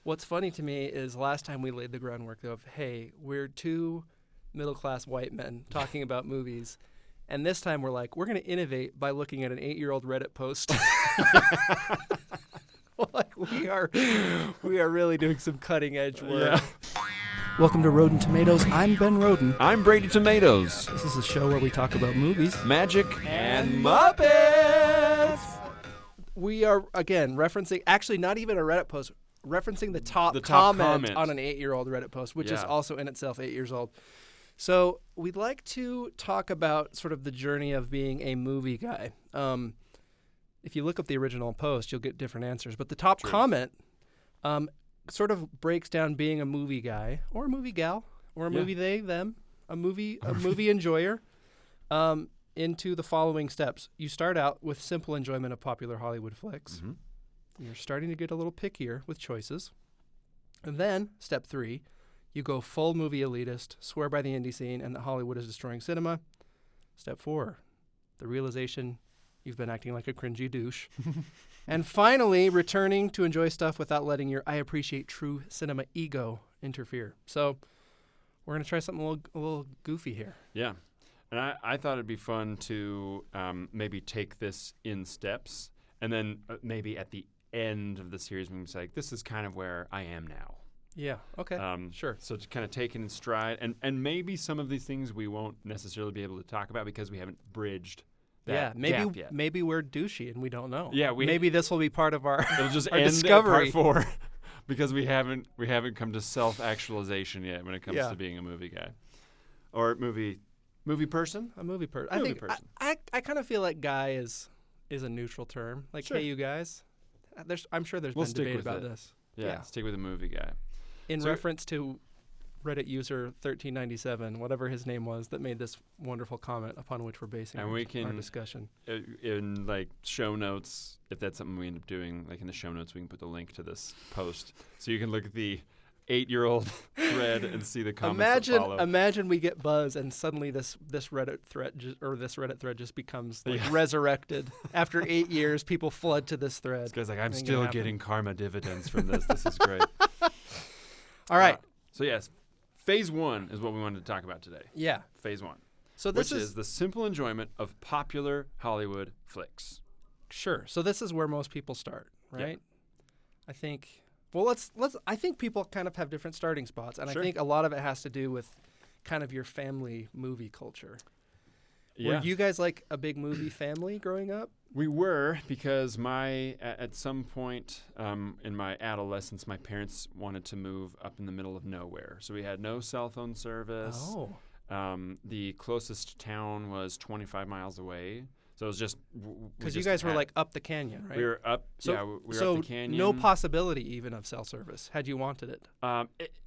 What's funny to me is last time we laid the groundwork of, hey, we're two middle-class white men talking about movies. And this time we're like, we're going to innovate by looking at an 8-year-old Reddit post. Like we are really doing some cutting-edge work. Yeah. Welcome to Roden Tomatoes. I'm Ben Roden. I'm Brady Tomatoes. This is a show where we talk about movies, magic, and Muppets. We are, again, referencing, actually not even a Reddit post, referencing the top comment on an 8-year-old Reddit post, which is also in itself 8 years old. So we'd like to talk about sort of the journey of being a movie guy. If you look up the original post, you'll get different answers. But the top comment sort of breaks down being a movie guy or a movie gal or a movie they, them, a movie enjoyer into the following steps. You start out with simple enjoyment of popular Hollywood flicks. Mm-hmm. You're starting to get a little pickier with choices. And then, step 3, you go full movie elitist, swear by the indie scene, and that Hollywood is destroying cinema. Step 4, the realization you've been acting like a cringy douche. And finally, returning to enjoy stuff without letting your I appreciate true cinema ego interfere. So we're going to try something a little goofy here. Yeah. And I thought it'd be fun to maybe take this in steps, and then maybe at the end of the series, we can say, like, this is kind of where I am now. Yeah, okay, sure. So to kind of take it in stride, and maybe some of these things we won't necessarily be able to talk about because we haven't bridged that gap yet. Maybe we're douchey and we don't know. Yeah, maybe this will be part of our it'll just our end discovery. At part 4 because we haven't come to self-actualization yet when it comes to being a movie guy or movie person. A movie person. I think I kind of feel like guy is a neutral term. Like, sure. Hey, you guys. I'm sure there's been debate about this. Yeah, stick with the movie guy. In reference to Reddit user 1397, whatever his name was, that made this wonderful comment upon which we're basing our discussion. In like show notes, if that's something we end up doing, like in the show notes, we can put the link to this post so you can look at the 8-year-old thread and see the comments that follow. Imagine we get buzz and suddenly this Reddit thread just becomes like resurrected. After 8 years, people flood to this thread. This guy's like, I'm still getting karma dividends from this. This is great. All right. So yes, phase 1 is what we wanted to talk about today. Yeah. Phase 1. So this is the simple enjoyment of popular Hollywood flicks. Sure. So this is where most people start, right? Yeah. I think. Well, I think people kind of have different starting spots, and sure. I think a lot of it has to do with kind of your family movie culture. Yeah. Were you guys like a big movie family growing up? We were, because at some point in my adolescence, my parents wanted to move up in the middle of nowhere. So we had no cell phone service. Oh. The closest town was 25 miles away. So it was just because you guys were like up the canyon, right? We were up. We were up the canyon. No possibility even of cell service had you wanted it.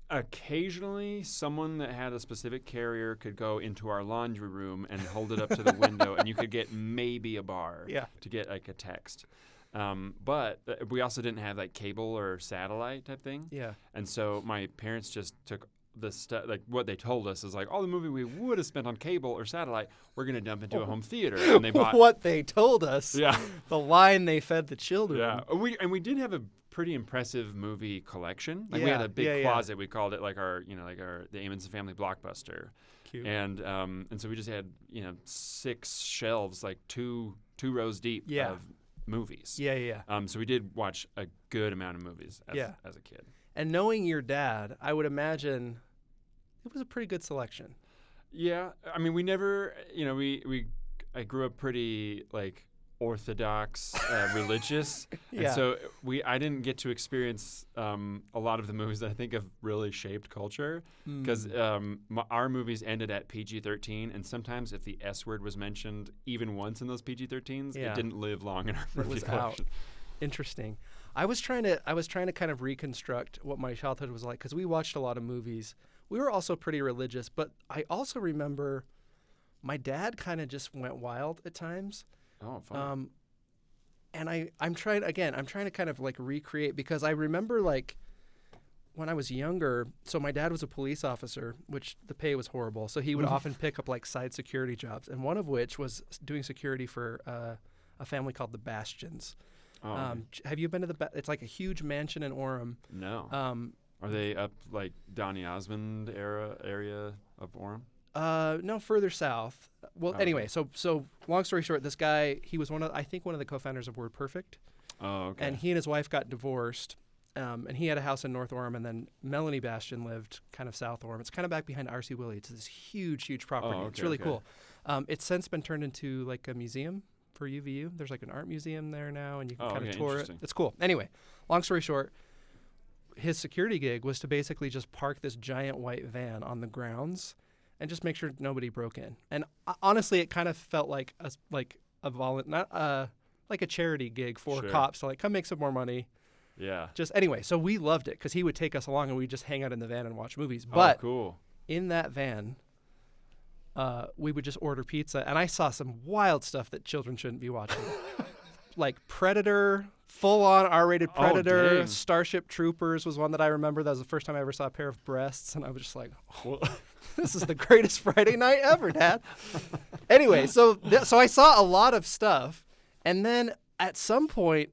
Occasionally, someone that had a specific carrier could go into our laundry room and hold it up to the window, and you could get maybe a bar to get like a text. But we also didn't have like cable or satellite type thing. Yeah. And so my parents just took the stuff, like what they told us is like, all the movie we would have spent on cable or satellite, we're going to dump into a home theater. And they bought what they told us. Yeah. The line they fed the children. Yeah. We did have a pretty impressive movie collection. Like we had a big closet. Yeah. We called it like the Amundsen family blockbuster. Cute. And so we just had 6 shelves, like two rows deep of movies. Yeah. So we did watch a good amount of movies as a kid. And knowing your dad, I would imagine it was a pretty good selection. Yeah. I mean, we never, I grew up pretty like orthodox, religious. And so I didn't get to experience a lot of the movies that I think have really shaped culture, because our movies ended at PG-13, and sometimes if the S word was mentioned even once in those PG-13s, it didn't live long in our movie collection. Out. Interesting. I was trying to kind of reconstruct what my childhood was like, because we watched a lot of movies. We were also pretty religious, but I also remember my dad kind of just went wild at times. Oh, fun. And I'm trying to kind of like recreate, because I remember like when I was younger, so my dad was a police officer, which the pay was horrible. So he would often pick up like side security jobs, and one of which was doing security for a family called the Bastions. Have you been to it's like a huge mansion in Orem. No. Are they up like Donny Osmond area of Orem? No, further south. Well, anyway, so long story short, this guy, he was one of the co-founders of WordPerfect. Oh, okay. And he and his wife got divorced. And he had a house in North Orem, and then Melanie Bastian lived kind of South Orem. It's kind of back behind R.C. Willey. It's this huge property. It's really cool. It's since been turned into like a museum for UVU. There's like an art museum there now, and you can kind of tour it. It's cool. Anyway, long story short, his security gig was to basically just park this giant white van on the grounds and just make sure nobody broke in. And honestly, it kind of felt like like a charity gig for cops to like come make some more money. Yeah. Just anyway, so we loved it because he would take us along and we'd just hang out in the van and watch movies. But cool. In that van, we would just order pizza, and I saw some wild stuff that children shouldn't be watching, like Predator, full-on R-rated Predator. Starship Troopers was one that I remember. That was the first time I ever saw a pair of breasts, and I was just like, this is the greatest Friday night ever, Dad. Anyway, so I saw a lot of stuff, and then at some point,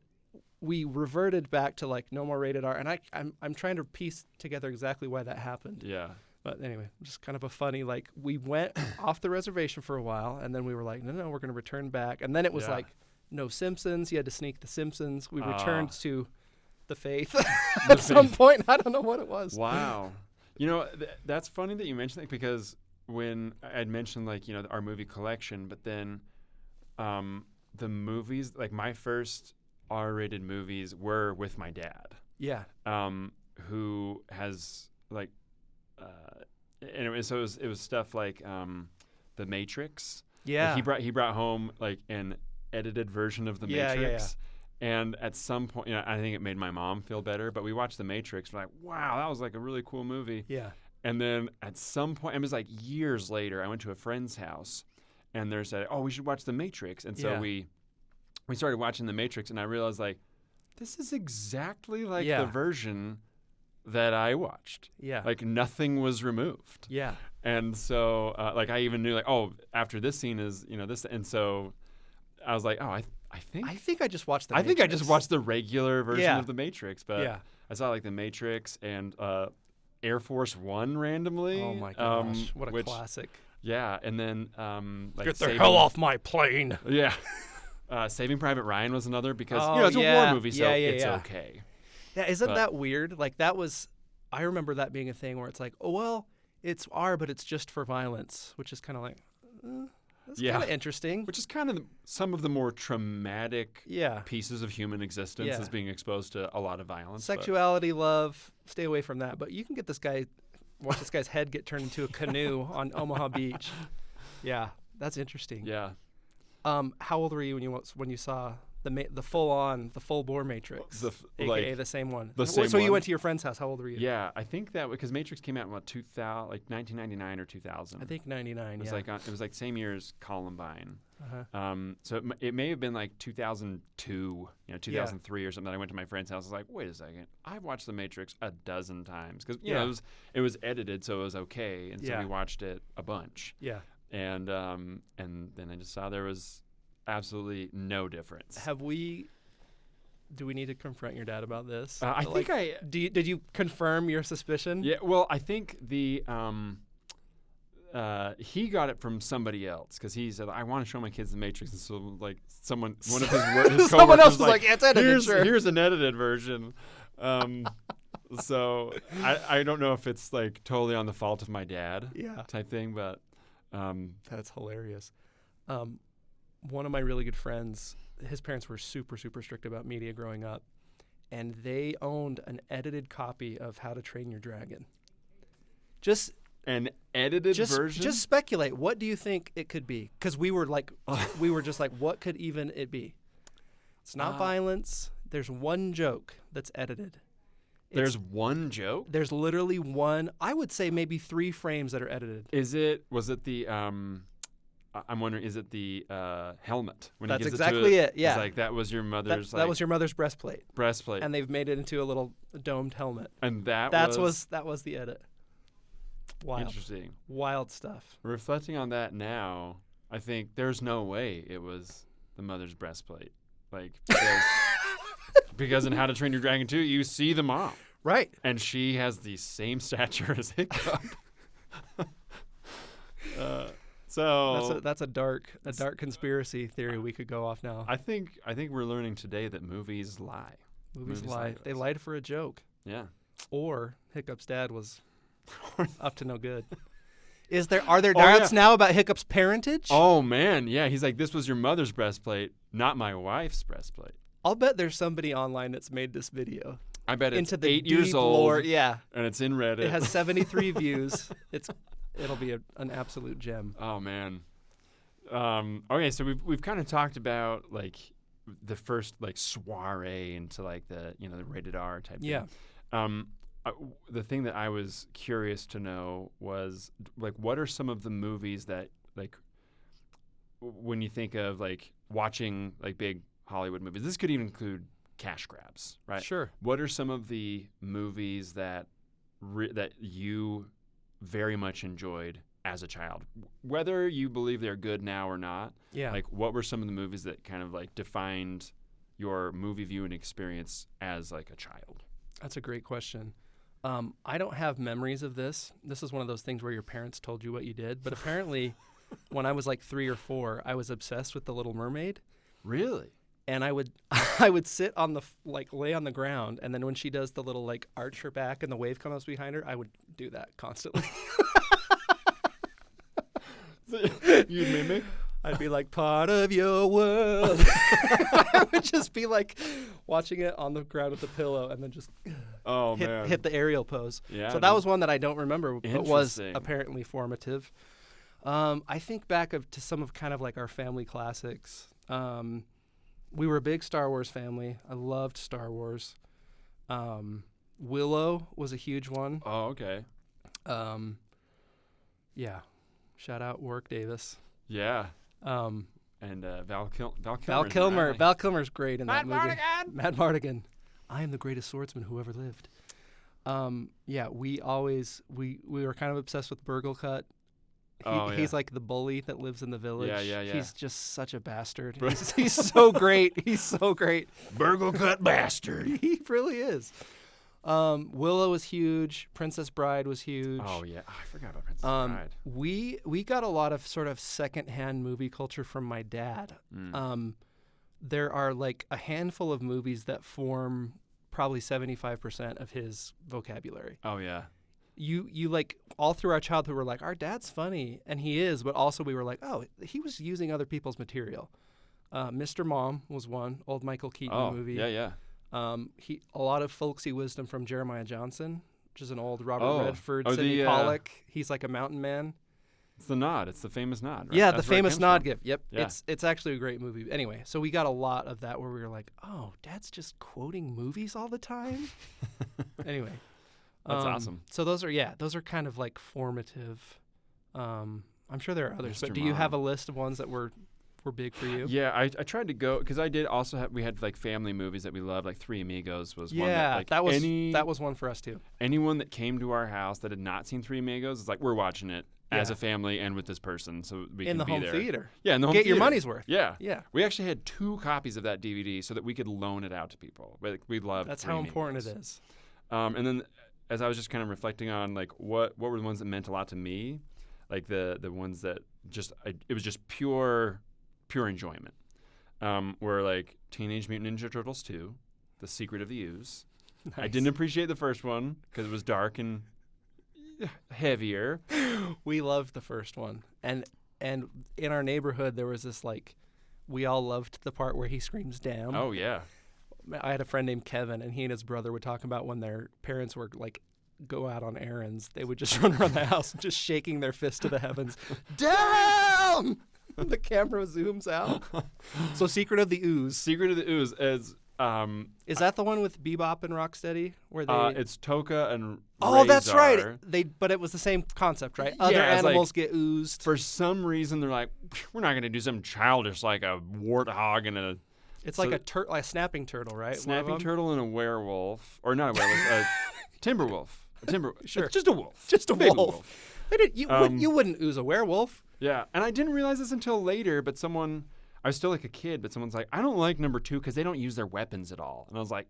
we reverted back to like no more rated R, and I'm trying to piece together exactly why that happened. Yeah. But anyway, just kind of a funny, like we went off the reservation for a while, and then we were like, no, we're going to return back. And then it was like no Simpsons. You had to sneak the Simpsons. We returned to the faith at some point. I don't know what it was. Wow. You know, that's funny that you mentioned that, because when I'd mentioned like, you know, our movie collection, but then the movies, like my first R-rated movies were with my dad. Yeah. Who has like, and it was stuff like The Matrix. Yeah. Like he brought home like an edited version of The Matrix. Yeah. And at some point, you know, I think it made my mom feel better, but we watched The Matrix. We're like, wow, that was like a really cool movie. Yeah. And then at some point, it was like years later, I went to a friend's house, and they said, oh, we should watch The Matrix. And so we started watching The Matrix, and I realized, like, this is exactly like the version that I watched. Yeah. Like, nothing was removed. Yeah. And so, like, I even knew, like, oh, after this scene is, you know, this. And so I was like, oh, I think I just watched The Matrix. I think I just watched the regular version of The Matrix. But I saw, like, The Matrix and Air Force One randomly. Oh, my gosh. What a classic. Yeah. And then, like, get the hell off my plane. Yeah. Saving Private Ryan was another, because you know, it's a war movie, so it's okay. Yeah, isn't that weird? Like, I remember that being a thing where it's like, oh, well, it's R, but it's just for violence, which is kind of like, that's kind of interesting. Which is kind of some of the more traumatic pieces of human existence is being exposed to a lot of violence. Sexuality, love, stay away from that. But you can watch this guy's head get turned into a canoe on Omaha Beach. Yeah, that's interesting. Yeah. How old were you when you saw the full bore Matrix, aka the same one? So you went to your friend's house. How old were you? Yeah, I think that because Matrix came out in what 2000, like 1999 or 2000. I think 99. It was like same year as Columbine. So it may have been like 2002, 2003 or something. I went to my friend's house. I was like, wait a second, I've watched The Matrix a dozen times, because you know it was edited, so it was okay, and so we watched it a bunch. Yeah. And then I just saw there was absolutely no difference. Do we need to confront your dad about this? I think did you confirm your suspicion? Yeah, well, I think he got it from somebody else, because he said, I want to show my kids The Matrix, and so like one of his someone else was like, yeah, it's edited. Here's an edited version. So I don't know if it's like totally on the fault of my dad type thing, but that's hilarious. One of my really good friends, his parents were super, super strict about media growing up, and they owned an edited copy of How to Train Your Dragon. Just an edited version? Just speculate. What do you think it could be? Because we were just like, what could even it be? It's not violence. There's one joke that's edited. There's one joke? There's literally one. I would say maybe 3 frames that are edited. Was it the I'm wondering, is it the helmet? When That's he gives exactly it. Yeah. It's like, that was your mother's that was your mother's breastplate. Breastplate. And they've made it into a little domed helmet. And that was the edit. Wild. Interesting. Wild stuff. Reflecting on that now, I think there's no way it was the mother's breastplate. Like, Because in How to Train Your Dragon 2, you see the mom. Right. And she has the same stature as Hiccup. So that's a dark conspiracy theory we could go off now. I think we're learning today that movies lie. Movies lie. They lied for a joke. Yeah. Or Hiccup's dad was up to no good. Are there doubts now about Hiccup's parentage? Oh man, yeah. He's like, this was your mother's breastplate, not my wife's breastplate. I'll bet there's somebody online that's made this video. I bet it's into the 8 years old. Lore. Yeah. And it's in Reddit. It has 73 views. It'll be an absolute gem. Oh man. Okay, so we've kind of talked about like the first like soiree into like the the rated R type thing. The thing that I was curious to know was like, what are some of the movies that like when you think of like watching like big Hollywood movies, this could even include cash grabs, right? Sure. What are some of the movies that that you very much enjoyed as a child, whether you believe they're good now or not? Yeah. Like, what were some of the movies that kind of like defined your movie viewing experience as like a child? That's a great question. I don't have memories of this. This is one of those things where your parents told you what you did. But apparently, when I was like 3 or 4, I was obsessed with The Little Mermaid. Really? And I would sit on lay on the ground, and then when she does the little like arch her back and the wave comes behind her, I would do that constantly. You'd mimic? I'd be like, part of your world. I would just be like watching it on the ground with the pillow and then just hit the aerial pose. Yeah, so that was one that I don't remember, but was apparently formative. I think back to some of kind of like our family classics. We were a big Star Wars family. I loved Star Wars. Willow was a huge one. Oh, okay. Yeah. Shout out Warwick Davis. Yeah. And Val Kilmer. Val Kilmer. Val Kilmer's great in that movie. Mardigan. Matt Mardigan. I am the greatest swordsman who ever lived. Yeah, we were kind of obsessed with Burglecut. He's like the bully that lives in the village. Yeah. He's just such a bastard. He's so great. He's so great. Burglecut bastard. He really is. Willow was huge. Princess Bride was huge. Oh yeah, I forgot about Princess Bride. We got a lot of sort of secondhand movie culture from my dad. There are like a handful of movies that form probably 75% of his vocabulary. Oh yeah. You like all through our childhood we're like, our dad's funny, and he is, but also we were like, oh, he was using other people's material. Mr. Mom was one old Michael Keaton movie. Yeah. A lot of folksy wisdom from Jeremiah Johnson, which is an old Robert Redford, Sidney Pollack. He's like a mountain man. It's the nod. It's the famous nod, right? Yeah, That's the famous nod gift. Yep. Yeah. It's actually a great movie. Anyway, so we got a lot of that where we were like, oh, Dad's just quoting movies all the time. Anyway. That's awesome. So those are kind of like formative. I'm sure there are others, but do Mom. you have a list of ones that were big for you? Yeah, I tried to go because I did also we had like family movies that we loved, like Three Amigos was one that like that was one for us too. Anyone that came to our house that had not seen Three Amigos is like, we're watching it as a family and with this person, so we can be there. In the home theater. Yeah, in the home theater. Get your money's worth. Yeah. Yeah. We actually had 2 copies of that DVD so that we could loan it out to people. We loved That's Three how important Amigos. it is. And then as I was just kind of reflecting on like what were the ones that meant a lot to me, like the ones that just it was just pure enjoyment. Were like Teenage Mutant Ninja Turtles 2, The Secret of the Ooze. Nice. I didn't appreciate the first one because it was dark and heavier. We loved the first one, and in our neighborhood there was this like, we all loved the part where he screams "damn." Oh yeah. I had a friend named Kevin, and he and his brother would talk about when their parents were like go out on errands, they would just run around the house just shaking their fist to the heavens. Damn! The camera zooms out. So Secret of the Ooze. Secret of the Ooze is that the one with Bebop and Rocksteady where they it's Toka and Oh, that's Razor. right. But it was the same concept, right? Other animals like, get oozed. For some reason they're like, we're not going to do something childish like a warthog and a It's like a snapping turtle, right? Snapping turtle and a werewolf, or not a werewolf, a timberwolf. Sure. Just a wolf. Just a Baby wolf. You wouldn't ooze a werewolf. Yeah, and I didn't realize this until later, but someone, I was still like a kid, but someone's like, I don't like number 2 because they don't use their weapons at all. And I was like,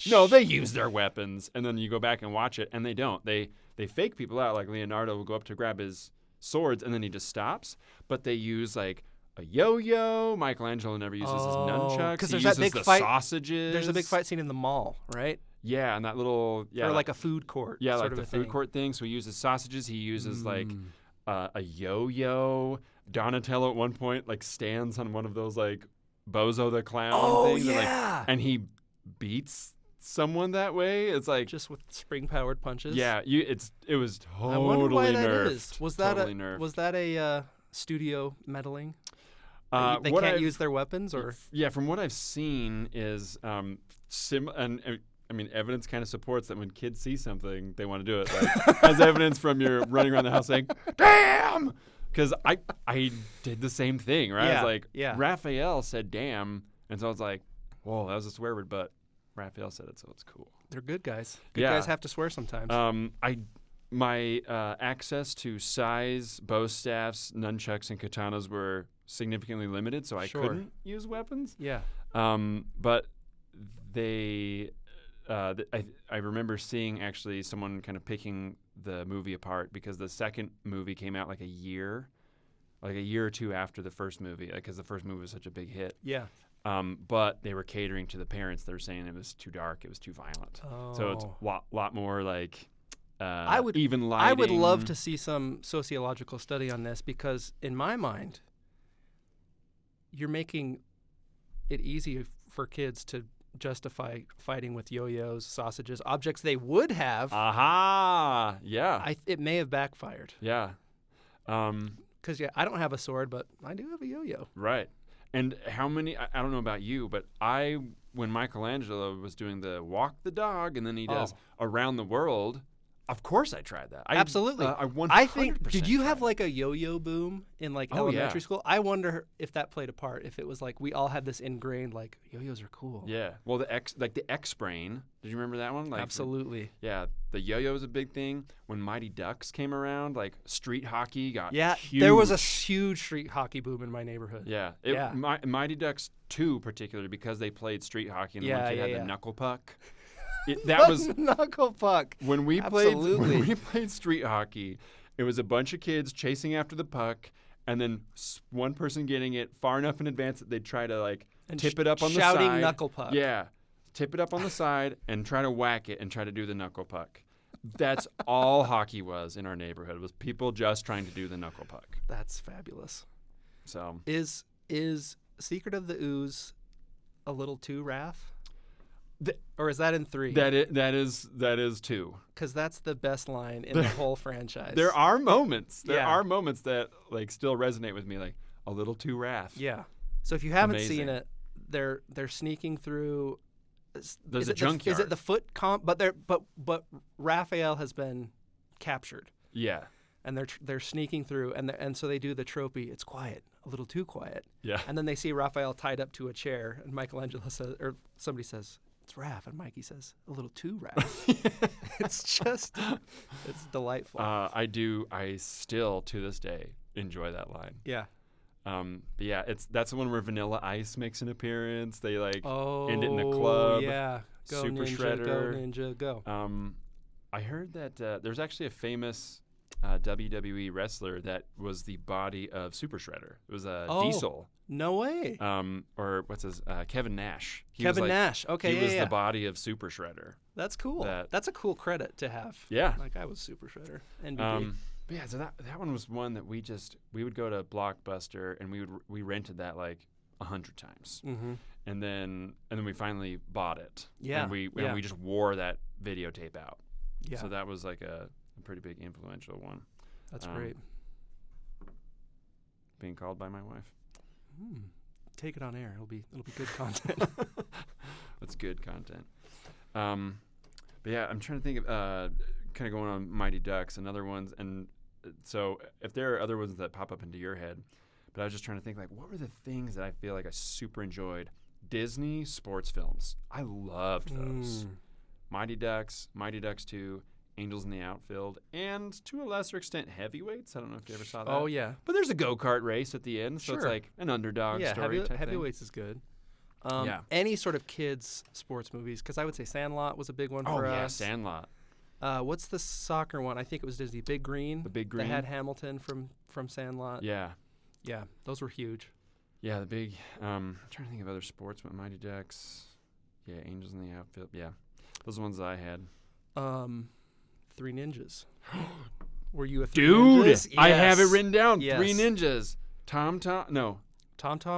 no, they use their weapons. And then you go back and watch it, and they don't. They fake people out. Like Leonardo will go up to grab his swords, and then he just stops. But they use like a yo-yo. Michelangelo never uses his nunchucks. Because he there's uses that big the sausages. There's a big fight scene in the mall, right? Yeah, and that little or like a food court. Yeah, sort like of the food court thing. So he uses sausages. He uses like a yo-yo. Donatello at one point like stands on one of those like Bozo the Clown things. Yeah. And he beats someone that way. It's like just with spring-powered punches. Yeah, it was totally I wonder why that nerfed. is. Was that nerfed. Was that a studio meddling? They can't use their weapons, or yeah. From what I've seen is I mean, evidence kind of supports that when kids see something, they want to do it. Like, as evidence from your running around the house saying, "Damn!" Because I did the same thing, right? Yeah, I was like, Raphael said "damn," and so I was like, "Whoa, that was a swear word," but Raphael said it, so it's cool. They're good guys. Good guys have to swear sometimes. My access to sais, bow staffs, nunchucks, and katanas were significantly limited, so I couldn't use weapons. Yeah. But they. I remember seeing actually someone kind of picking the movie apart because the second movie came out like a year or two after the first movie, because the first movie was such a big hit. Yeah. But they were catering to the parents. They were saying it was too dark, it was too violent. Oh. So it's a lot more like I even lighting. would love to see some sociological study on this, because in my mind, you're making it easy for kids to justify fighting with yo-yos, sausages, objects they would have. Aha! Yeah. It may have backfired. Yeah. Because I don't have a sword, but I do have a yo-yo. Right. And how many? I don't know about you, but when Michelangelo was doing the walk the dog, and then he does around the world. Of course, I tried that. Absolutely. I think. Did you have like a yo-yo boom in like elementary school? I wonder if that played a part. If it was like we all had this ingrained like yo-yos are cool. Yeah. Well, the X-Brain. Did you remember that one? Like, absolutely. Yeah. The yo-yo was a big thing when Mighty Ducks came around. Like street hockey got huge. There was a huge street hockey boom in my neighborhood. Yeah. Mighty Ducks 2 particularly, because they played street hockey, and one kid had the knuckle puck. That was knuckle puck. When we played street hockey, it was a bunch of kids chasing after the puck, and then one person getting it far enough in advance that they'd try to like tip it up on the side. Shouting knuckle puck. Yeah, tip it up on the side and try to whack it and try to do the knuckle puck. That's all hockey was in our neighborhood. Was people just trying to do the knuckle puck. That's fabulous. So is Secret of the Ooze a little too Raph? Or is that in 3? That is 2. Because that's the best line in the whole franchise. There are moments. There are moments that like still resonate with me, like a little too Raph. Yeah. So if you haven't seen it, they're sneaking through. There's a junkyard. Is it the foot comp? But Raphael has been captured. Yeah. And they're sneaking through, and so they do the tropey. It's quiet, a little too quiet. Yeah. And then they see Raphael tied up to a chair, and Michelangelo says, or somebody says, "It's Raph," and Mikey says, "A little too Raph." It's delightful. I still to this day enjoy that line. Yeah. But yeah, that's the one where Vanilla Ice makes an appearance. They like end it in a club. Yeah. Go Super Ninja, Shredder. Go Ninja, go. I heard that there's actually a famous WWE wrestler that was the body of Super Shredder. It was Diesel. No way. Or what's his Kevin Nash. Nash. Okay, he was the body of Super Shredder. That's cool. That's a cool credit to have. Yeah. Like I was Super Shredder. NBD. But yeah, so that one was one that we would go to Blockbuster, and we rented that like 100 times. Mm-hmm. And then we finally bought it. Yeah. And we just wore that videotape out. Yeah. So that was like a pretty big influential one. That's great. Being called by my wife. Take it on air. It'll be good content. That's good content. But yeah, I'm trying to think of kind of going on Mighty Ducks and other ones, and so if there are other ones that pop up into your head, but I was just trying to think like what were the things that I feel like I super enjoyed. Disney sports films. I loved those. Mighty Ducks 2, Angels in the Outfield, and to a lesser extent, Heavyweights. I don't know if you ever saw that. Oh, yeah. But there's a go-kart race at the end, so it's like an underdog story type Heavyweights is good. Any sort of kids sports movies, because I would say Sandlot was a big one for us. Oh, yeah, Sandlot. What's the soccer one? I think it was Disney. Big Green. The Big Green. They had Hamilton from Sandlot. Yeah. Yeah, those were huge. Yeah, the big. I'm trying to think of other sports. Mighty Ducks. Yeah, Angels in the Outfield. Yeah, those are the ones that I had. Three Ninjas. Were you a Three Dude? Ninjas? Yes. I have it written down. Yes. Three Ninjas. Tom,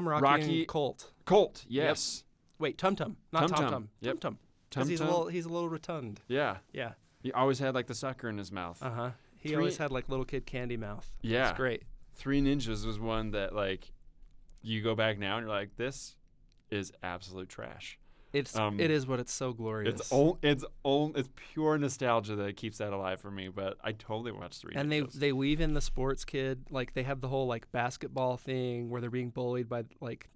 Rocky, and Colt. Colt. Yes. Yep. Wait, Tum Tum, not Tom Tum. Tum. Yep. Tum Tum. Because he's a little rotund. Yeah. Yeah. He always had like the sucker in his mouth. He always had like little kid candy mouth. Yeah. It's great. Three Ninjas was one that like you go back now and you're like, this is absolute trash. It is, but it's so glorious. It's pure nostalgia that keeps that alive for me. But I totally watched Three Ninjas. And they weave in the sports kid, like they have the whole like basketball thing where they're being bullied by like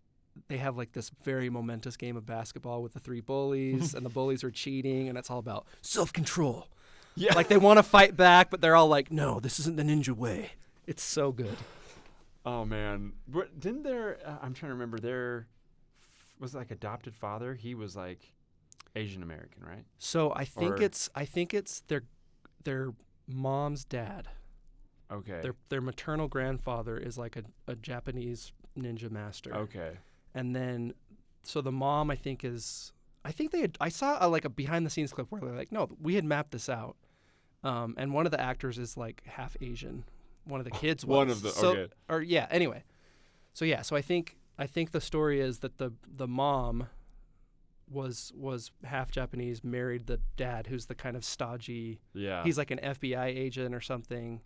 they have like this very momentous game of basketball with the three bullies and the bullies are cheating and it's all about self-control. Yeah, like they want to fight back, but they're all like, no, this isn't the ninja way. It's so good. Oh man, but didn't there? I'm trying to remember. There was like adopted father. He was like Asian American, right? So I think it's their mom's dad. Okay. Their maternal grandfather is like a Japanese ninja master. Okay. And then, so the mom I saw a behind the scenes clip where they're like, no, we had mapped this out, and one of the actors is like half Asian. One of the kids was. One of the okay. Anyway, so I think the story is that the mom was half Japanese, married the dad, who's the kind of stodgy. Yeah. He's like an FBI agent or something,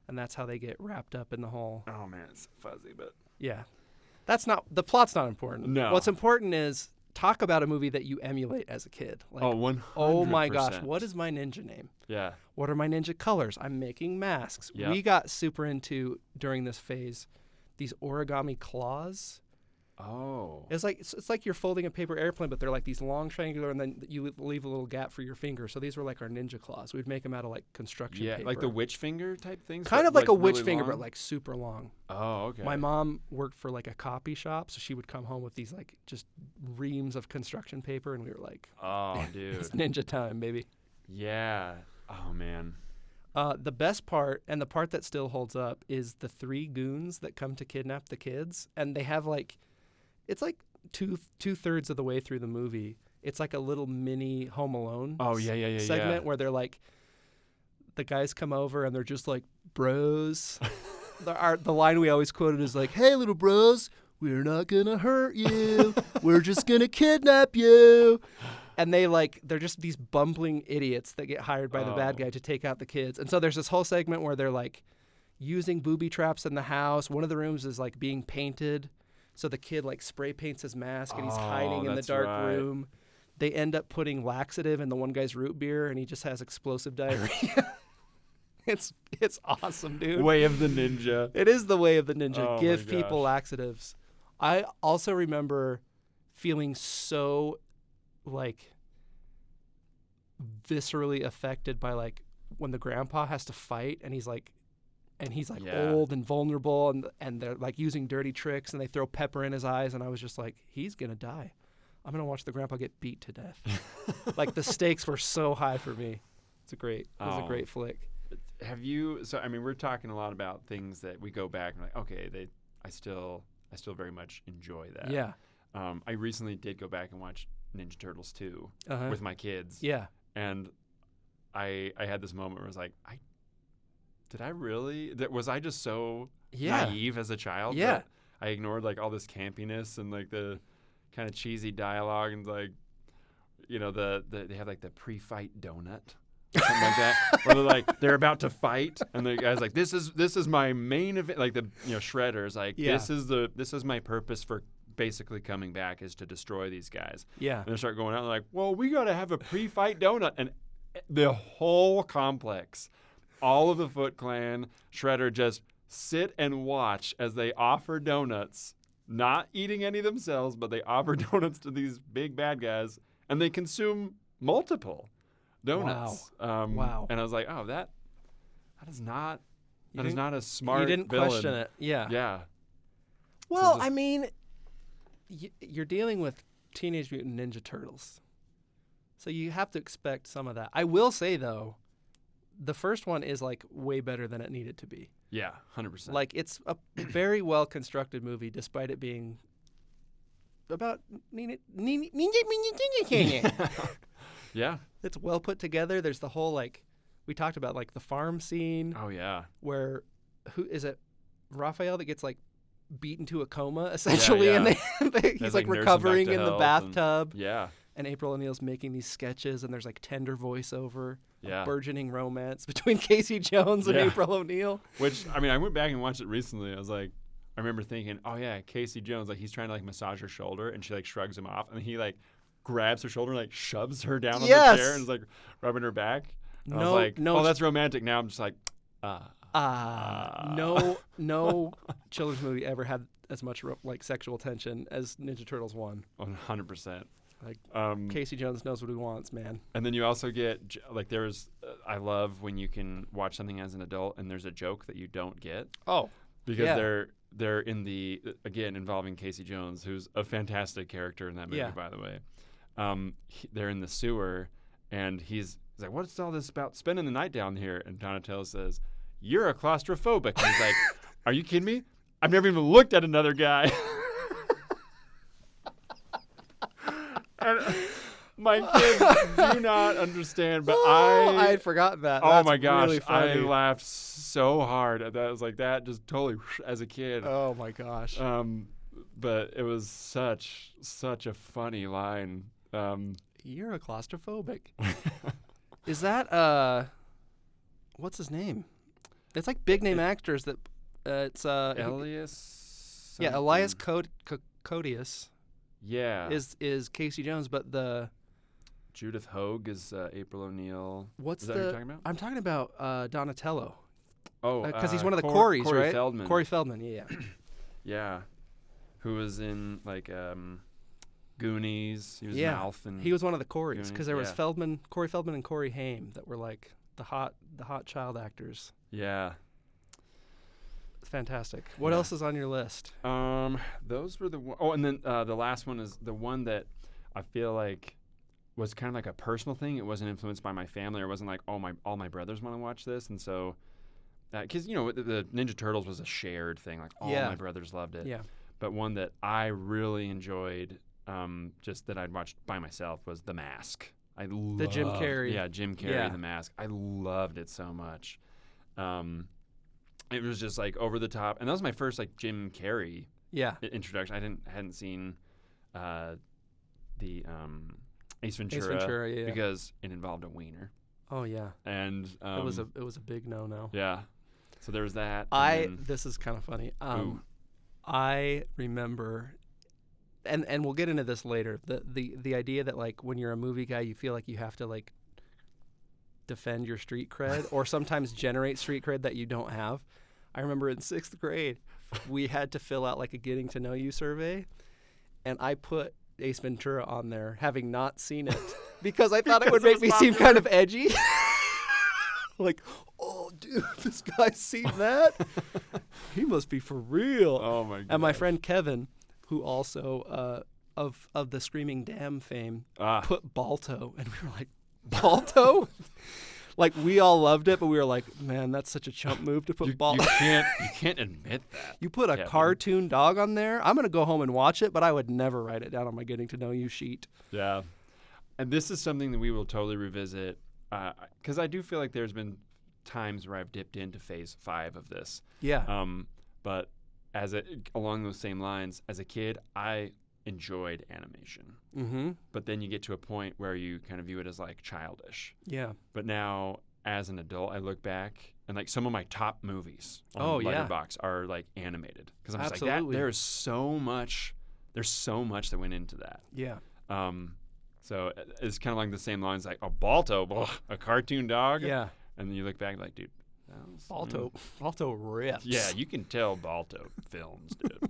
and that's how they get wrapped up in the whole. Oh man, it's fuzzy, but yeah, the plot's not important. No. What's important is talk about a movie that you emulate as a kid. Like, 100%. Oh my gosh, what is my ninja name? Yeah. What are my ninja colors? I'm making masks. Yep. We got super into during this phase these origami claws. Oh. It's like you're folding a paper airplane, but they're like these long triangular, and then you leave a little gap for your finger. So these were like our ninja claws. We'd make them out of like construction paper. Yeah, like the witch finger type things? Kind of like a witch really finger, long? but like super long. Oh, okay. My mom worked for like a copy shop, so she would come home with these like just reams of construction paper, and we were like, oh, dude. It's ninja time, baby. Yeah. Oh, man. The best part, and the part that still holds up, is the three goons that come to kidnap the kids, and they have like, it's like two-thirds of the way through the movie. It's like a little mini Home Alone segment where they're like, the guys come over and they're just like, bros. The line we always quoted is like, hey, little bros, we're not going to hurt you. We're just going to kidnap you. And they're just these bumbling idiots that get hired by the bad guy to take out the kids. And so there's this whole segment where they're like using booby traps in the house. One of the rooms is like being painted. So the kid like spray paints his mask and he's hiding in the dark room. They end up putting laxative in the one guy's root beer and he just has explosive diarrhea. It's awesome, dude. Way of the ninja. It is the way of the ninja. Oh Give people laxatives. I also remember feeling so like viscerally affected by like when the grandpa has to fight and he's like old and vulnerable and they're like using dirty tricks and they throw pepper in his eyes and I was just like, he's gonna die. I'm gonna watch the grandpa get beat to death. Like the stakes were so high for me. It was a great flick. Have you? So I mean, we're talking a lot about things that we go back and like, okay, I still very much enjoy that. Yeah. I recently did go back and watch Ninja Turtles 2 with my kids. Yeah. And I had this moment where I was like, was I just so naive as a child? Yeah. That I ignored like all this campiness and like the kind of cheesy dialogue and like, you know, they have like the pre-fight donut. Something like that, where they're about to fight, and the guy's like, "This is my main event." Like Shredder's like, "This is my purpose for basically coming back is to destroy these guys." Yeah, and they start going out. And they're like, "Well, we got to have a pre-fight donut," and the whole complex, all of the Foot Clan, Shredder just sit and watch as they offer donuts, not eating any themselves, but they offer donuts to these big bad guys, and they consume multiple. donuts. Wow. And I was like, oh, that is not a smart You didn't villain. question it. Yeah. Yeah. Well, So I mean, you're dealing with Teenage Mutant Ninja Turtles. So you have to expect some of that. I will say, though, the first one is, like, way better than it needed to be. Yeah, 100%. Like, it's a very well-constructed movie, despite it being about Yeah. It's well put together. There's the whole, like, we talked about, like, the farm scene. Oh, yeah. Where, who is it, Raphael that gets, like, beaten to a coma, essentially, yeah. and he's, like recovering in the bathtub. Yeah. And April O'Neil's making these sketches, and there's, like, tender voiceover. Yeah. Burgeoning romance between Casey Jones and April O'Neil. Which, I mean, I went back and watched it recently. I was like, I remember thinking, oh, yeah, Casey Jones, like, he's trying to, like, massage her shoulder, and she, like, shrugs him off, and he, like, grabs her shoulder and, like, shoves her down on the chair and is, like, rubbing her back. And I was like, oh, that's romantic. Now I'm just like, no children's movie ever had as much, like, sexual tension as Ninja Turtles 1. 100%. Like, Casey Jones knows what he wants, man. And then you also get, like, there's, I love when you can watch something as an adult and there's a joke that you don't get. Oh, because they're in the, again, involving Casey Jones, who's a fantastic character in that movie, by the way. They're in the sewer, and he's like, what's all this about spending the night down here? And Donatello says, you're a claustrophobic. And he's like, are you kidding me? I've never even looked at another guy. And my kids do not understand, but I had forgotten that. Oh, That's my gosh. really funny. I laughed so hard at that. I was like, that just totally, as a kid. Oh, my gosh. But it was such a funny line. You're a claustrophobic. Is that, what's his name? It's like big name actors that, it's, Elias? Yeah, Elias Codius. Yeah. Is Casey Jones, but the Judith Hogue is April O'Neil. What's is that what you're talking about? I'm talking about Donatello. Oh, because he's one of the Corys, Corey right? Feldman. Corey Feldman, yeah. Yeah. Who was in, like, Goonies. He was in Alf. And he was one of the Corys, because there was Corey Feldman and Corey Haim that were, like, the hot child actors. Yeah. Fantastic. What else is on your list? Those were and then the last one is the one that I feel like was kind of like a personal thing. It wasn't influenced by my family, or it wasn't like, all my brothers want to watch this, and so because the Ninja Turtles was a shared thing, like all my brothers loved it. Yeah. But one that I really enjoyed, just that I'd watched by myself, was The Mask. The Jim Carrey. Yeah, Jim Carrey, The Mask. I loved it so much. It was just, like, over the top, and that was my first, like, Jim Carrey introduction. I hadn't seen the Ace Ventura, because it involved a wiener. Oh yeah, and it was a big no. Yeah, so there was that. This is kind of funny. I remember, and we'll get into this later. The idea that, like, when you're a movie guy, you feel like you have to, like, defend your street cred or sometimes generate street cred that you don't have. I remember in 6th grade, we had to fill out, like, a getting to know you survey, and I put Ace Ventura on there, having not seen it, because I thought it would make me seem kind of edgy. Like, oh, dude, this guy's seen that? He must be for real. Oh, my God. And my friend Kevin, who also of the Screaming Dam fame, put Balto, and we were like, Balto? Like, we all loved it, but we were like, man, that's such a chump move to put Balto. You can't admit that. You put a cartoon dog on there? I'm going to go home and watch it, but I would never write it down on my getting to know you sheet. Yeah. And this is something that we will totally revisit, because I do feel like there's been times where I've dipped into phase 5 of this. Yeah. But along those same lines, as a kid, I enjoyed animation. Mm-hmm. But then you get to a point where you kind of view it as, like, childish. Yeah. But now, as an adult, I look back and, like, some of my top movies on Letterboxd are, like, animated, because I'm just like, there's so much that went into that. Yeah. So it's kind of like the same lines, like, Balto, a cartoon dog. Yeah. And then you look back like, dude, Balto rips. Yeah, you can tell Balto films, dude.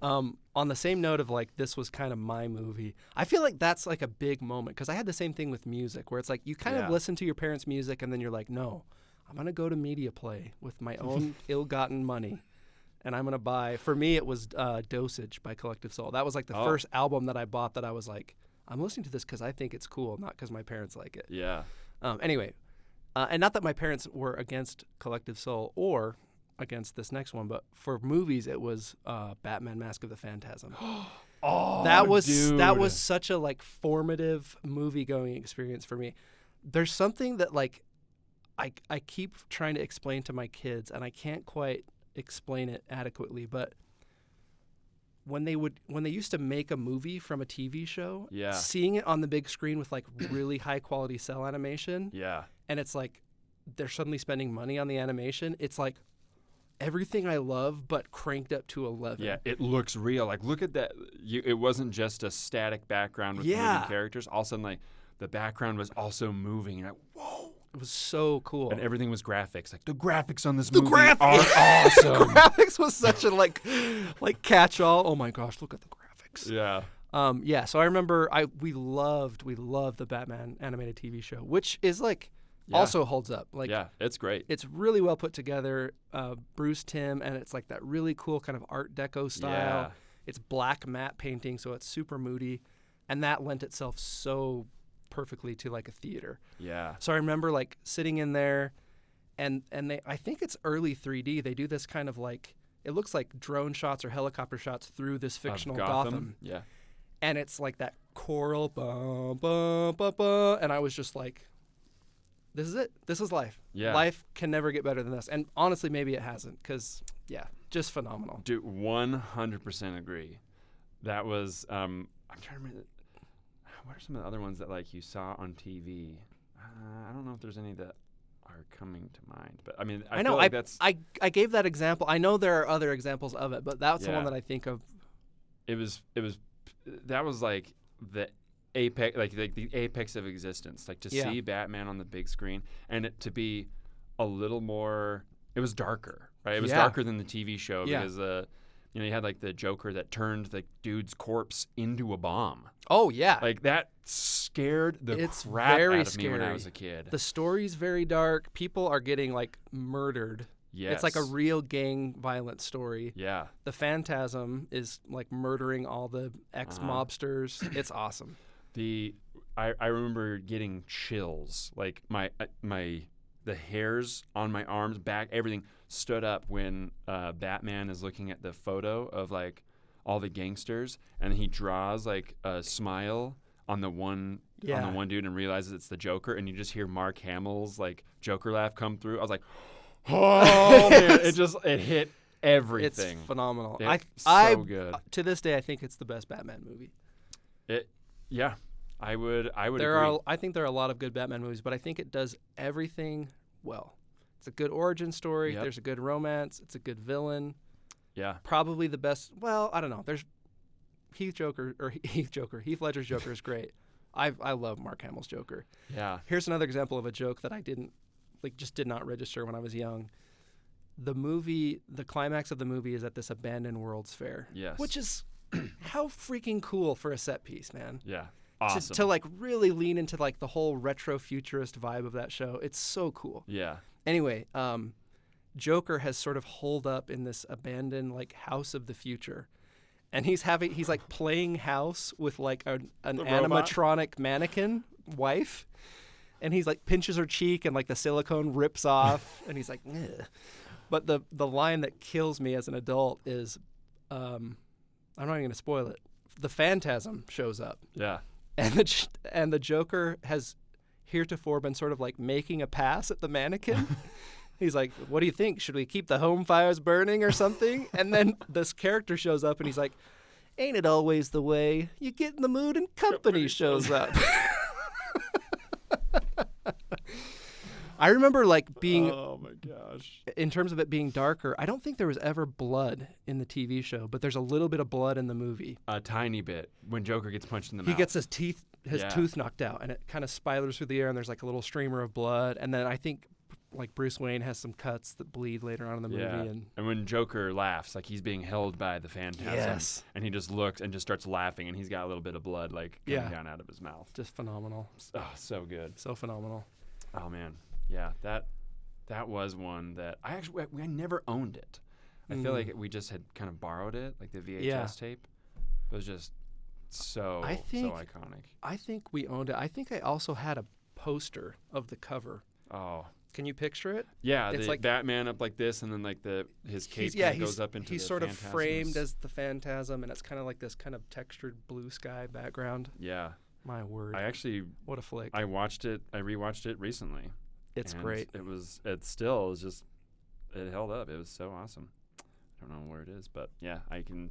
On the same note of like, this was kind of my movie, I feel like that's like a big moment because I had the same thing with music where it's like you kind of listen to your parents' music and then you're like, no, I'm going to go to Media Play with my own ill-gotten money. And I'm going to buy, for me, it was Dosage by Collective Soul. That was like the first album that I bought that I was like, I'm listening to this because I think it's cool, not because my parents like it. Yeah. Anyway, and not that my parents were against Collective Soul or against this next one, but for movies, it was Batman Mask of the Phantasm. That was such a like formative movie-going experience for me. There's something that like I keep trying to explain to my kids, and I can't quite explain it adequately, but when they used to make a movie from a TV show, seeing it on the big screen with like really high quality cell animation, and it's like they're suddenly spending money on the animation, it's like everything I love but cranked up to 11. Yeah, it looks real. Like, look at that. It wasn't just a static background with moving characters. All of a sudden, like, the background was also moving. Like, whoa. It was so cool. And everything was graphics. Like, the graphics on this movie are awesome. The graphics was such a, like catch-all. Oh, my gosh, look at the graphics. Yeah. So I remember we loved the Batman animated TV show, which is, like, also holds up. Like, yeah, it's great. It's really well put together. Bruce Timm, and it's, like, that really cool kind of Art Deco style. Yeah. It's black matte painting, so it's super moody. And that lent itself so perfectly to like a theater. Yeah. So I remember like sitting in there and they, I think it's early 3D. They do this kind of like, it looks like drone shots or helicopter shots through this fictional Gotham. Yeah. And it's like that choral bum, bum, bum, bum, and I was just like, this is it. This is life. Yeah. Life can never get better than this. And honestly, maybe it hasn't, because just phenomenal. Dude, 100% agree. That was I'm trying to remember. What are some of the other ones that like you saw on TV? I don't know if there's any that are coming to mind, but I mean, I know feel like that's. I gave that example. I know there are other examples of it, but that's the one that I think of. That was like the apex, like the apex of existence. Like to see Batman on the big screen and it to be a little more. It was darker, right? It was darker than the TV show because you had like the Joker that turned the dude's corpse into a bomb. Oh, yeah. Like that scared the crap out of me when I was a kid. The story's very dark. People are getting like murdered. Yes. It's like a real gang violent story. Yeah. The Phantasm is like murdering all the ex-mobsters. It's awesome. I remember getting chills. Like the hairs on my arms, back, everything stood up when Batman is looking at the photo of like all the gangsters, and he draws like a smile on the one dude and realizes it's the Joker, and you just hear Mark Hamill's like Joker laugh come through. I was like, oh man, it hit everything. It's phenomenal. It's so good. To this day, I think it's the best Batman movie. I would agree. I think there are a lot of good Batman movies, but I think it does everything well. It's a good origin story. Yep. There's a good romance. It's a good villain. Yeah. Probably the best. Well, I don't know. There's Heath Ledger's Joker is great. I love Mark Hamill's Joker. Yeah. Here's another example of a joke that I just did not register when I was young. The climax of the movie is at this abandoned World's Fair. Yes. Which is how freaking cool for a set piece, man. Yeah. Awesome. To like really lean into like the whole retro futurist vibe of that show. It's so cool. Yeah. Anyway, Joker has sort of holed up in this abandoned like house of the future. And he's like playing house with like an animatronic mannequin wife. And he's like pinches her cheek and like the silicone rips off and he's like, ugh. But the line that kills me as an adult is, I'm not even going to spoil it. The Phantasm shows up. Yeah. And the Joker has heretofore been sort of like making a pass at the mannequin. He's like, what do you think? Should we keep the home fires burning or something? And then this character shows up and he's like, ain't it always the way? You get in the mood and company shows up. I remember like being, oh my gosh, in terms of it being darker, I don't think there was ever blood in the TV show, but there's a little bit of blood in the movie. A tiny bit when Joker gets punched in the mouth. He gets his tooth knocked out and it kind of spirals through the air and there's like a little streamer of blood. And then I think like Bruce Wayne has some cuts that bleed later on in the movie. And when Joker laughs, like he's being held by the Phantasm. Yes. And he just looks and just starts laughing, and he's got a little bit of blood like coming down out of his mouth. Just phenomenal. Oh, so good. So phenomenal. Oh man, yeah, that was one that I never owned it. I feel like we just had kind of borrowed it, like the VHS tape. It was just so iconic. I think we owned it. I think I also had a poster of the cover. Oh. Can you picture it? Yeah, it's like Batman up like this, and then like his cape goes up into he's the sort of Phantasms. framed as the Phantasm, and it's kind of like this kind of textured blue sky background. Yeah. My word. What a flick. I rewatched it recently. It's great. It held up. It was so awesome. I don't know where it is, but yeah, I can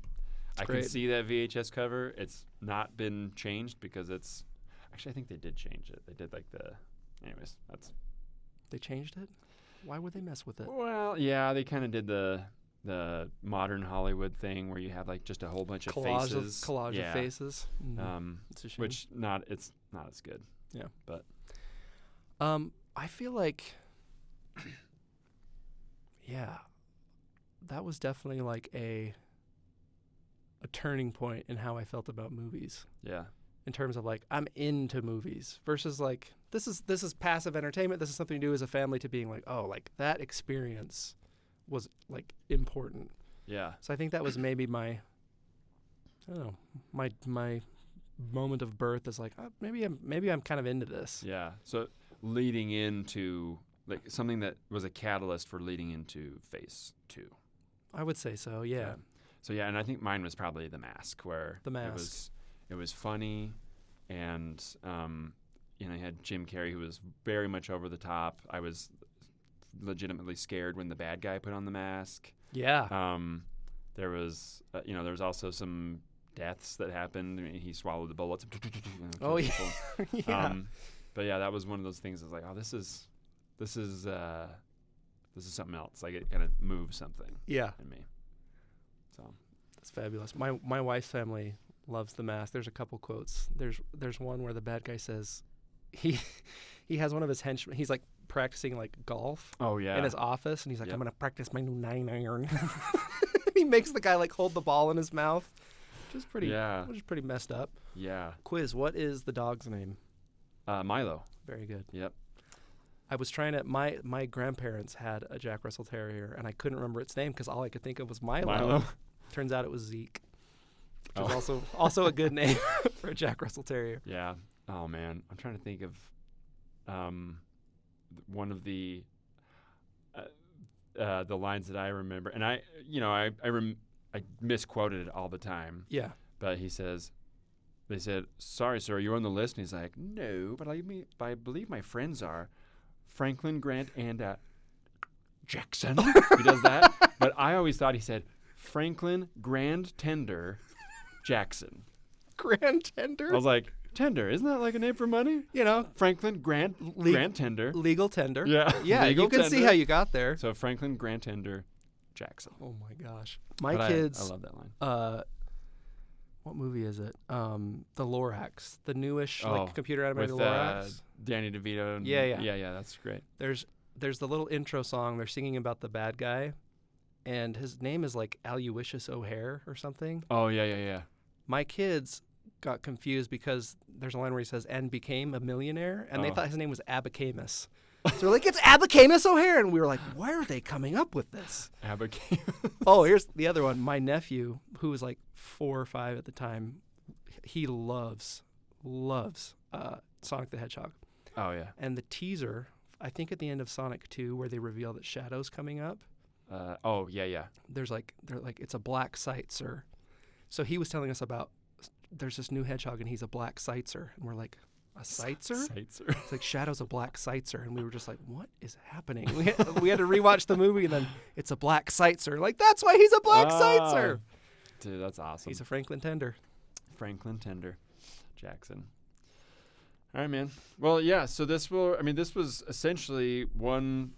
see that VHS cover. It's not been changed because I think they did change it. They did They changed it? Why would they mess with it? Well, yeah, they kind of did the modern Hollywood thing where you have like just a whole bunch of faces. Collage of faces. It's a shame. It's not as good. Yeah. But I feel like that was definitely like a turning point in how I felt about movies. Yeah. In terms of like I'm into movies versus like this is passive entertainment. This is something to do as a family to being like, oh, like that experience was like important. Yeah. So I think that was maybe my moment of birth is like maybe I'm kind of into this. Yeah. So leading into like something that was a catalyst for leading into Phase 2. I would say so. Yeah. So yeah, and I think mine was probably The Mask, where it was funny, and you had Jim Carrey, who was very much over the top. I was legitimately scared when the bad guy put on the mask. Yeah. There was there was also some deaths that happened. I mean, he swallowed the bullets. Oh yeah. Yeah. But yeah, that was one of those things. I was like, oh, this is something else. Like it kind of moves something. Yeah. In me. So that's fabulous. My wife's family loves The Mask. There's a couple quotes. There's one where the bad guy says he has one of his henchmen. He's like practicing like golf. Oh yeah. In his office, and he's like, I'm gonna practice my new 9-iron. He makes the guy like hold the ball in his mouth, which is pretty messed up. Yeah. Quiz: what is the dog's name? Milo. Very good. Yep. I was trying to. My grandparents had a Jack Russell Terrier, and I couldn't remember its name because all I could think of was Milo. Turns out it was Zeke, which is also a good name for a Jack Russell Terrier. Yeah. Oh man, I'm trying to think of one of the lines that I remember, and I misquoted it all the time. Yeah. But they said, "Sorry, sir, you're on the list," and he's like, "No, but I believe my friends are Franklin, Grant, and Jackson." He does that, but I always thought he said Franklin, Grand Tender, Jackson. Grand Tender? I was like, Tender, isn't that like a name for money? Franklin, Grand Tender. Legal tender. Yeah. Yeah, you can see how you got there. So Franklin, Grand Tender, Jackson. Oh my gosh. My kids. I love that line. What movie is it? The Lorax, the newish computer animated with, Lorax. Danny DeVito. Yeah, that's great. There's the little intro song. They're singing about the bad guy, and his name is like Aloysius O'Hare or something. Oh yeah. My kids got confused because there's a line where he says "and became a millionaire," and they thought his name was Abacamus. So we're like, it's Abacamus O'Hare, and we were like, why are they coming up with this? Abacamus. Oh, here's the other one. My nephew, who was like 4 or 5 at the time, he loves Sonic the Hedgehog. Oh yeah. And the teaser, I think at the end of Sonic 2, where they reveal that Shadow's coming up. Yeah. They're like, it's a black sight, sir. So he was telling us about there's this new hedgehog and he's a black sightser, and we're like, a sightser? Sightser. It's like Shadow's a black sightser, and we were just like, what is happening? We had to rewatch the movie, and then it's a black sightser. Like, that's why he's a black sightser. Dude, that's awesome. He's a Franklin Tender. Franklin Tender. Jackson. All right, man. Well, yeah, so this was essentially one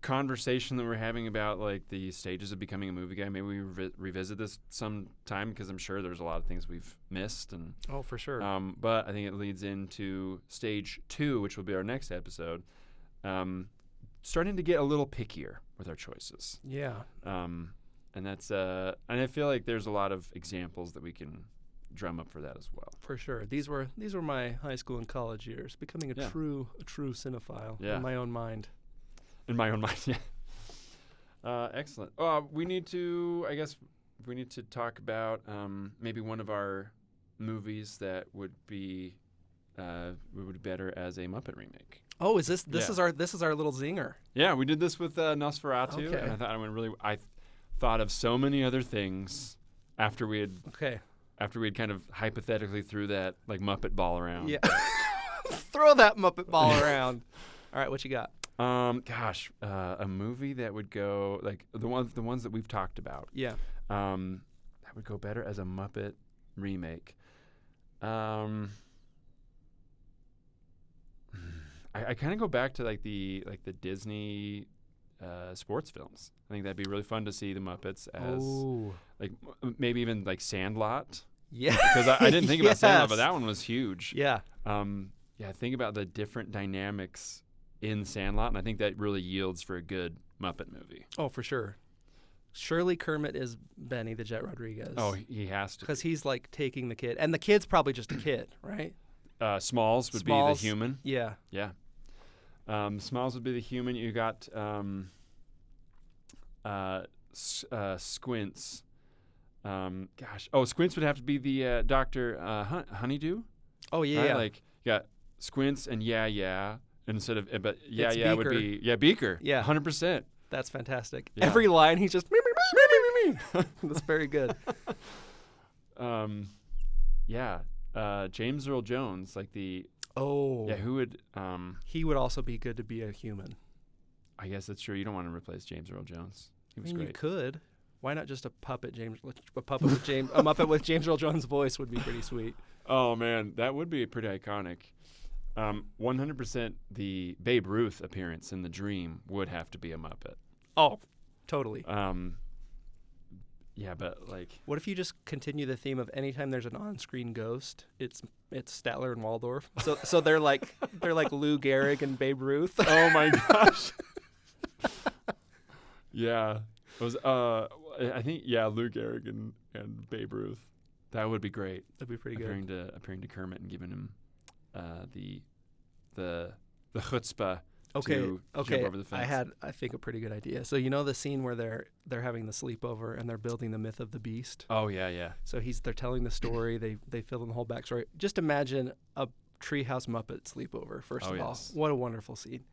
conversation that we're having about like the stages of becoming a movie guy. Maybe we revisit this sometime because I'm sure there's a lot of things we've missed. And oh, for sure. But I think it leads into stage 2, which will be our next episode. starting to get a little pickier with our choices. Yeah. And that's and I feel like there's a lot of examples that we can drum up for that as well. For sure. These were my high school and college years, becoming a true cinephile in my own mind. In my own mind, yeah. Excellent. We need to talk about maybe one of our movies that would be better as a Muppet remake. Oh, is this is our little zinger? Yeah, we did this with Nosferatu, Okay. and I thought of so many other things after we had kind of hypothetically threw that like Muppet ball around. Yeah. Throw that Muppet ball around. All right, what you got? A movie that would go like the ones that we've talked about. Yeah. That would go better as a Muppet remake. I kind of go back to like the Disney sports films. I think that'd be really fun to see the Muppets as like maybe even like Sandlot. Yeah. Because I didn't think about Sandlot, but that one was huge. Yeah. Think about the different dynamics in Sandlot, and I think that really yields for a good Muppet movie. Oh, for sure. Surely Kermit is Benny the Jet Rodriguez. Oh, he has to. Because he's like taking the kid, and the kid's probably just a kid, right? Smalls would be the human. Yeah. Yeah. Smalls would be the human. You got Squints. Squints would have to be the Dr. Honeydew. Oh, yeah. Right? Yeah. Like, you got Squints and Yeah. Instead of, but It's Yeah Beaker. would be, Beaker. Yeah. 100%. That's fantastic. Yeah. Every line, he's just, me. That's very good. James Earl Jones, like the... Oh. Yeah, who would... he would also be good to be a human. I guess that's true. You don't want to replace James Earl Jones. He was I mean, great. you could. Why not just a Muppet with James Earl Jones' voice would be pretty sweet. Oh, man, that would be pretty iconic. 100% the Babe Ruth appearance in The Dream would have to be a Muppet. Oh, totally. Yeah, but like... What if you just continue the theme of anytime there's an on-screen ghost, it's Statler and Waldorf. So they're like Lou Gehrig and Babe Ruth. Oh my gosh. Yeah. It was I think Lou Gehrig and Babe Ruth. That would be great. That'd be pretty good. Appearing to Kermit and giving him the chutzpah to jump over the fence. I think a pretty good idea. So you know the scene where they're having the sleepover and they're building the myth of the beast? Oh yeah. So they're telling the story, they fill in the whole backstory. Just imagine a Treehouse Muppet sleepover, first of all. What a wonderful scene.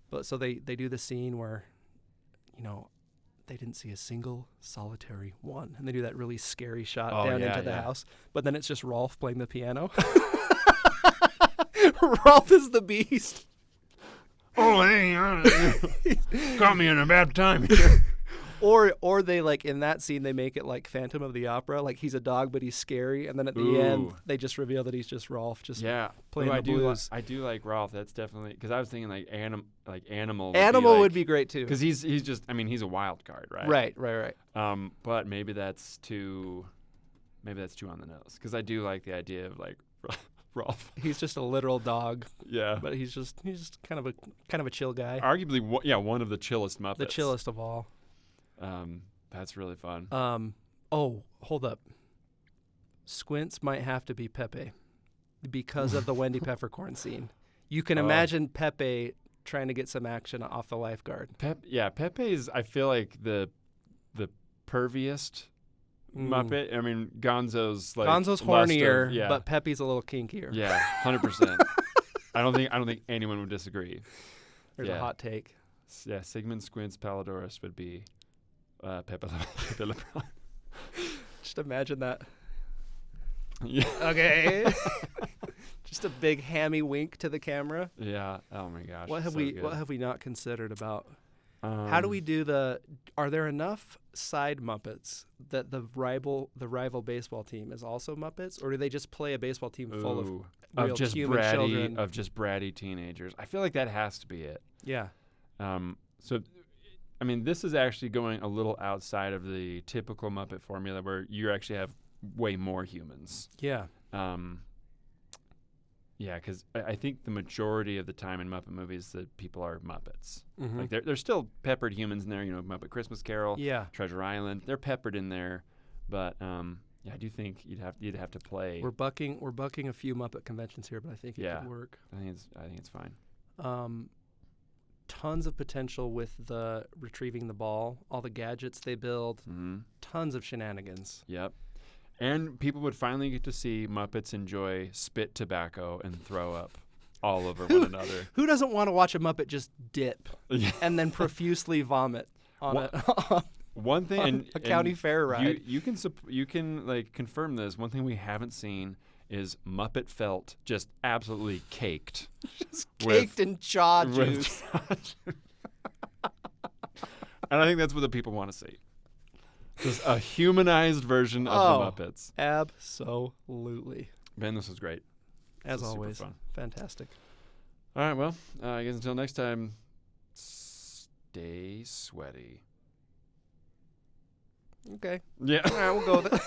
But so they do the scene where, they didn't see a single solitary one. And they do that really scary shot down into the house. But then it's just Rolf playing the piano. Rolf is the beast. Oh, hang on. Caught me in a bad time here. Or they, like, in that scene, they make it like Phantom of the Opera. Like, he's a dog, but he's scary. And then at the end, they just reveal that he's just Rolf, playing the blues. I do like Rolf. That's definitely... Because I was thinking, Animal. Animal would be great, too. Because he's just... I mean, he's a wild card, right? Right. But maybe that's too on the nose. Because I do like the idea of, like... Rolf. He's just a literal dog. Yeah. But he's just kind of a chill guy. Arguably, one of the chillest Muppets. The chillest of all. That's really fun. Oh, hold up. Squints might have to be Pepe because of the Wendy Peppercorn scene. You can imagine Pepe trying to get some action off the lifeguard. Pepe is, I feel like, the perviest Muppet. I mean, Gonzo's hornier, but Pepe's a little kinkier. Yeah, 100%. I don't think anyone would disagree. There's a hot take. Yeah, Sigmund Squints Palladorus would be Pepe Le Pew. Just imagine that. Yeah. Okay. Just a big hammy wink to the camera. Yeah. Oh my gosh. What have we not considered about? How do we do are there enough side Muppets that the rival baseball team is also Muppets, or do they just play a baseball team full of real human children? Of just bratty teenagers? I feel like that has to be it. Yeah. So, I mean, this is actually going a little outside of the typical Muppet formula where you actually have way more humans. Yeah. Yeah, because I think the majority of the time in Muppet movies, the people are Muppets. Mm-hmm. Like there's still peppered humans in there. You know, Muppet Christmas Carol, Treasure Island. They're peppered in there, but yeah, I do think you'd have to play. We're bucking a few Muppet conventions here, but I think it could work. I think it's fine. Tons of potential with the retrieving the ball, all the gadgets they build, tons of shenanigans. Yep. And people would finally get to see Muppets enjoy spit tobacco and throw up all over one another. Who doesn't want to watch a Muppet just dip and then profusely vomit on one thing on a county fair ride? You can like confirm this. One thing we haven't seen is Muppet felt just absolutely caked. Just caked in chaw juice. And I think that's what the people want to see. Just a humanized version of the Muppets. Absolutely. Ben, this was great. As always. Super fun. Fantastic. All right, well, I guess until next time, stay sweaty. Okay. Yeah. All right, we'll go with it.